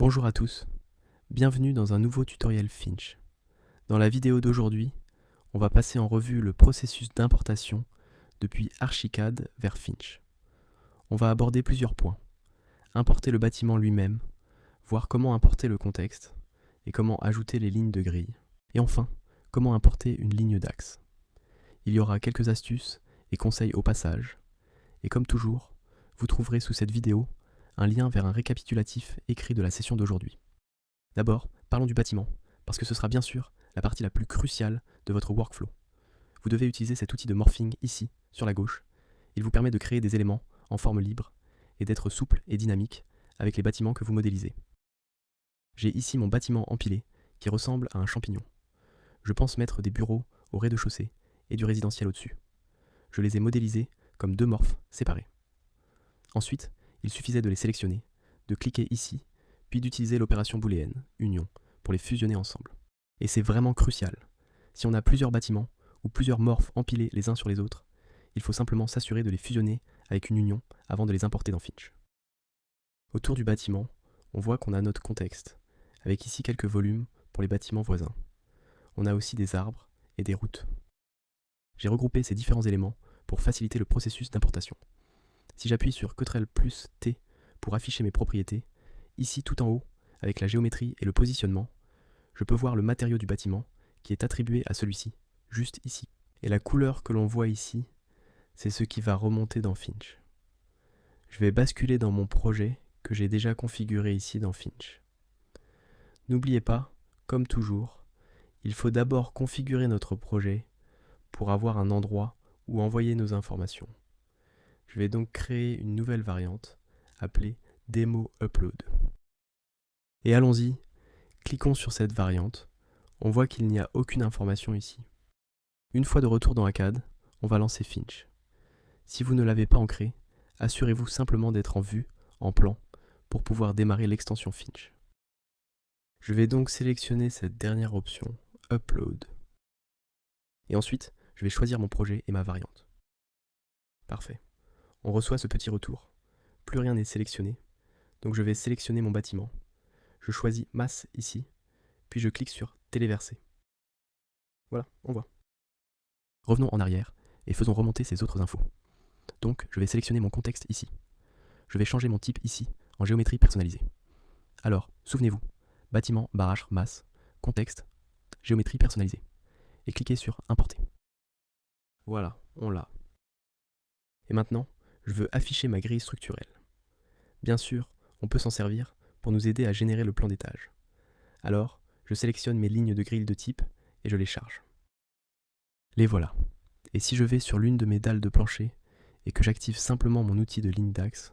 Bonjour à tous, bienvenue dans un nouveau tutoriel Finch. Dans la vidéo d'aujourd'hui, on va passer en revue le processus d'importation depuis Archicad vers Finch. On va aborder plusieurs points. Importer le bâtiment lui-même, voir comment importer le contexte, et comment ajouter les lignes de grille. Et enfin, comment importer une ligne d'axe. Il y aura quelques astuces et conseils au passage. Et comme toujours, vous trouverez sous cette vidéo un lien vers un récapitulatif écrit de la session d'aujourd'hui. D'abord, parlons du bâtiment, parce que ce sera bien sûr la partie la plus cruciale de votre workflow. Vous devez utiliser cet outil de morphing ici, sur la gauche. Il vous permet de créer des éléments en forme libre et d'être souple et dynamique avec les bâtiments que vous modélisez. J'ai ici mon bâtiment empilé qui ressemble à un champignon. Je pense mettre des bureaux au rez-de-chaussée et du résidentiel au-dessus. Je les ai modélisés comme deux morphes séparés. Ensuite, il suffisait de les sélectionner, de cliquer ici, puis d'utiliser l'opération booléenne, union, pour les fusionner ensemble. Et c'est vraiment crucial. Si on a plusieurs bâtiments, ou plusieurs morphes empilés les uns sur les autres, il faut simplement s'assurer de les fusionner avec une union avant de les importer dans Finch. Autour du bâtiment, on voit qu'on a notre contexte, avec ici quelques volumes pour les bâtiments voisins. On a aussi des arbres et des routes. J'ai regroupé ces différents éléments pour faciliter le processus d'importation. Si j'appuie sur CTRL+T pour afficher mes propriétés, ici tout en haut, avec la géométrie et le positionnement, je peux voir le matériau du bâtiment qui est attribué à celui-ci, juste ici. Et la couleur que l'on voit ici, c'est ce qui va remonter dans Finch. Je vais basculer dans mon projet que j'ai déjà configuré ici dans Finch. N'oubliez pas, comme toujours, il faut d'abord configurer notre projet pour avoir un endroit où envoyer nos informations. Je vais donc créer une nouvelle variante appelée Demo Upload. Et allons-y, cliquons sur cette variante. On voit qu'il n'y a aucune information ici. Une fois de retour dans Archicad, on va lancer Finch. Si vous ne l'avez pas ancré, assurez-vous simplement d'être en vue, en plan, pour pouvoir démarrer l'extension Finch. Je vais donc sélectionner cette dernière option, Upload. Et ensuite, je vais choisir mon projet et ma variante. Parfait. On reçoit ce petit retour. Plus rien n'est sélectionné, donc je vais sélectionner mon bâtiment. Je choisis masse ici, puis je clique sur téléverser. Voilà, on voit. Revenons en arrière et faisons remonter ces autres infos. Donc je vais sélectionner mon contexte ici. Je vais changer mon type ici en géométrie personnalisée. Alors, souvenez-vous, bâtiment, barrage, masse, contexte, géométrie personnalisée. Et cliquez sur importer. Voilà, on l'a. Et maintenant, je veux afficher ma grille structurelle. Bien sûr, on peut s'en servir pour nous aider à générer le plan d'étage. Alors, je sélectionne mes lignes de grille de type et je les charge. Les voilà. Et si je vais sur l'une de mes dalles de plancher et que j'active simplement mon outil de ligne d'axe,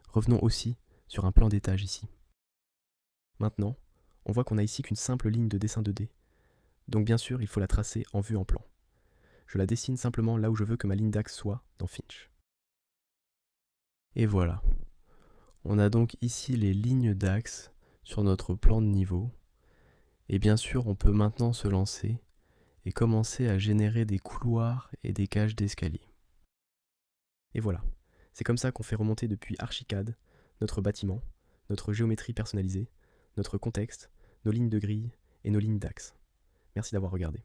revenons aussi sur un plan d'étage ici. Maintenant, on voit qu'on n'a ici qu'une simple ligne de dessin 2D. Donc bien sûr, il faut la tracer en vue en plan. Je la dessine simplement là où je veux que ma ligne d'axe soit dans Finch. Et voilà. On a donc ici les lignes d'axe sur notre plan de niveau. Et bien sûr, on peut maintenant se lancer et commencer à générer des couloirs et des cages d'escalier. Et voilà, c'est comme ça qu'on fait remonter depuis Archicad notre bâtiment, notre géométrie personnalisée, notre contexte, nos lignes de grille et nos lignes d'axe. Merci d'avoir regardé.